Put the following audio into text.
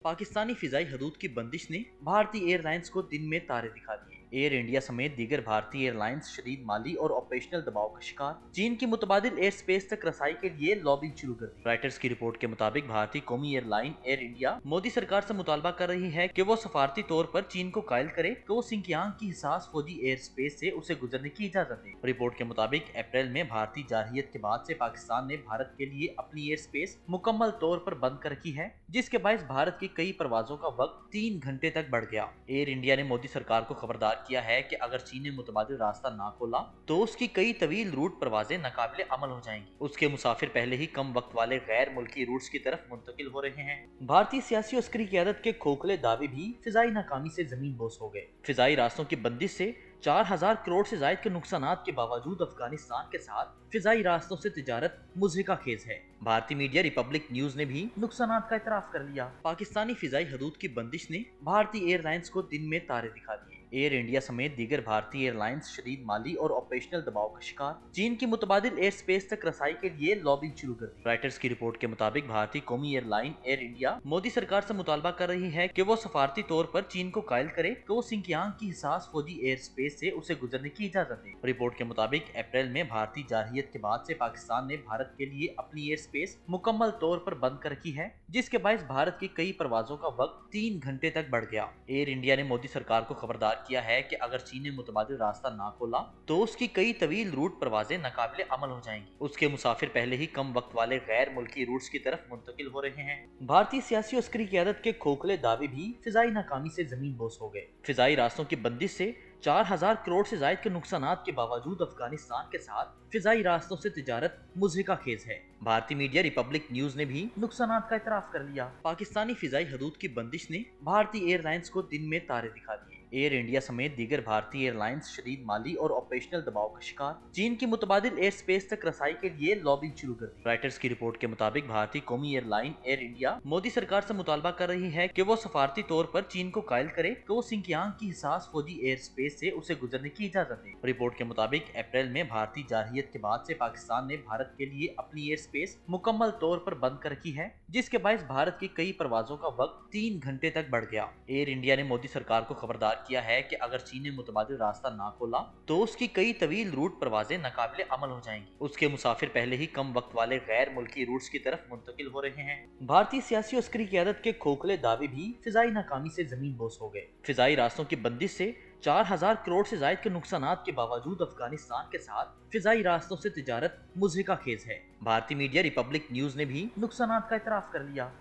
पाकिस्तानी फिजाई हदूद की बंदिश ने भारतीय एयरलाइंस को दिन में तारे दिखा दिए। एयर इंडिया समेत दीगर भारतीय एयरलाइंस शदीद माली और ऑपरेशनल दबाव का शिकार। चीन की मुतबादिल एयर स्पेस तक रसाई के लिए लॉबिंग शुरू कर दी। राइटर्स की रिपोर्ट के मुताबिक भारतीय कौमी एयरलाइन एयर इंडिया मोदी सरकार से मुतालबा कर रही है कि वो सफारती तौर पर चीन को कायल करे तो वो सिंकियांग की हिसास फौजी एयर स्पेस से उसे गुजरने की इजाजत दे। रिपोर्ट के मुताबिक अप्रैल में भारतीय जारहियत के बाद से पाकिस्तान ने भारत के लिए अपनी एयर स्पेस मुकम्मल तौर पर बंद कर रखी है, जिसके बायस भारत की कई परवाजों का वक्त 3 घंटे तक बढ़ गया। एयर इंडिया ने मोदी सरकार को खबरदार किया है कि अगर चीन ने मुतबादिल रास्ता ना खोला तो उसकी कई तवील रूट परवाजें नाकाबिले अमल हो जाएंगी। उसके मुसाफिर पहले ही कम वक्त वाले गैर मुल्की रूट्स की तरफ मुंतकिल हो रहे हैं। भारतीय सियासी और अस्करी क़यादत के खोखले दावे भी फिजाई नाकामी से जमीन बोस हो गए। फिजाई रास्तों की बंदिश से 4000 करोड़ से जायद के नुकसानात के बावजूद अफगानिस्तान के साथ फिजाई रास्तों से तिजारत मुज़हिका खेज है। भारतीय मीडिया रिपब्लिक न्यूज ने भी नुकसानात का इतराफ कर लिया। पाकिस्तानी फिजाई हदूद की बंदिश ने भारतीय एयरलाइंस को दिन में तारे दिखा दिए। एयर इंडिया समेत दीगर भारतीय एयरलाइंस शदीद माली और ऑपरेशनल दबाव का शिकार। चीन की मुतबादिल एयर स्पेस तक रसाई के लिए लॉबिंग शुरू कर दी। राइटर्स की रिपोर्ट के मुताबिक भारतीय कौमी एयरलाइन एयर इंडिया मोदी सरकार से मुतालबा कर रही है कि वो सफारती तौर पर चीन को कायल करे तो वो सिंकियांग की हिसास फौजी एयर स्पेस से उसे गुजरने की इजाजत दे। रिपोर्ट के मुताबिक अप्रैल में भारतीय जारहियत के बाद से पाकिस्तान ने भारत के लिए अपनी एयर स्पेस मुकम्मल तौर पर बंद कर रखी है, जिसके बायस भारत की कई परवाजों का वक्त 3 घंटे तक बढ़ गया। एयर इंडिया ने मोदी सरकार को खबरदार किया है कि अगर चीन ने मुतबादिल रास्ता ना खोला तो उसकी कई तवील रूट परवाजें नाकाबिले अमल हो जाएंगी। उसके मुसाफिर पहले ही कम वक्त वाले गैर मुल्की रूट्स की तरफ मुंतकिल हो रहे हैं। भारतीय सियासी और अस्करी क़यादत के खोखले दावे भी फिजाई नाकामी से जमीन बोस हो गए। फिजाई रास्तों की बंदिश से 4000 करोड़ से जायद के नुकसानात के बावजूद अफगानिस्तान के साथ फिजाई रास्तों से तिजारत मुज़हिका खेज है। भारतीय मीडिया रिपब्लिक न्यूज ने भी नुकसानात का इतराफ कर लिया। पाकिस्तानी फिजाई हदूद की बंदिश ने भारतीय एयरलाइंस को दिन में तारे दिखा दिए। एयर इंडिया समेत दीगर भारतीय एयरलाइंस शदीद माली और ऑपरेशनल दबाव का शिकार। चीन की मुतबादिल एयर स्पेस तक रसाई के लिए लॉबिंग शुरू कर दी। राइटर्स की रिपोर्ट के मुताबिक भारतीय कौमी एयरलाइन एयर इंडिया मोदी सरकार से मुतालबा कर रही है कि वो सफारती तौर पर चीन को कायल करे तो वो सिंकियांग की हिसास फौजी एयर स्पेस से उसे गुजरने की इजाजत दे। रिपोर्ट के मुताबिक अप्रैल में भारतीय जारहियत के बाद से पाकिस्तान ने भारत के लिए अपनी एयर स्पेस मुकम्मल तौर पर बंद कर रखी है, जिसके बायस भारत की कई परवाजों का वक्त 3 घंटे तक बढ़ गया। एयर इंडिया ने मोदी सरकार को खबरदार किया है कि अगर चीन ने मुतबादिल रास्ता ना खोला तो उसकी कई तवील रूट परवाजें नाकाबिले अमल हो जाएंगी। उसके मुसाफिर पहले ही कम वक्त वाले गैर मुल्की रूट्स की तरफ मुंतकिल हो रहे हैं। भारतीय सियासी और अस्करी क़यादत के खोखले दावे भी फिजाई नाकामी से जमीन बोस हो गए। फिजाई रास्तों की बंदिश से 4000 करोड़ से जायद के नुकसानात के बावजूद अफगानिस्तान के साथ फिजाई रास्तों से तिजारत मुज़हिका खेज है। भारतीय मीडिया रिपब्लिक न्यूज ने भी नुकसानात का इतराफ कर लिया।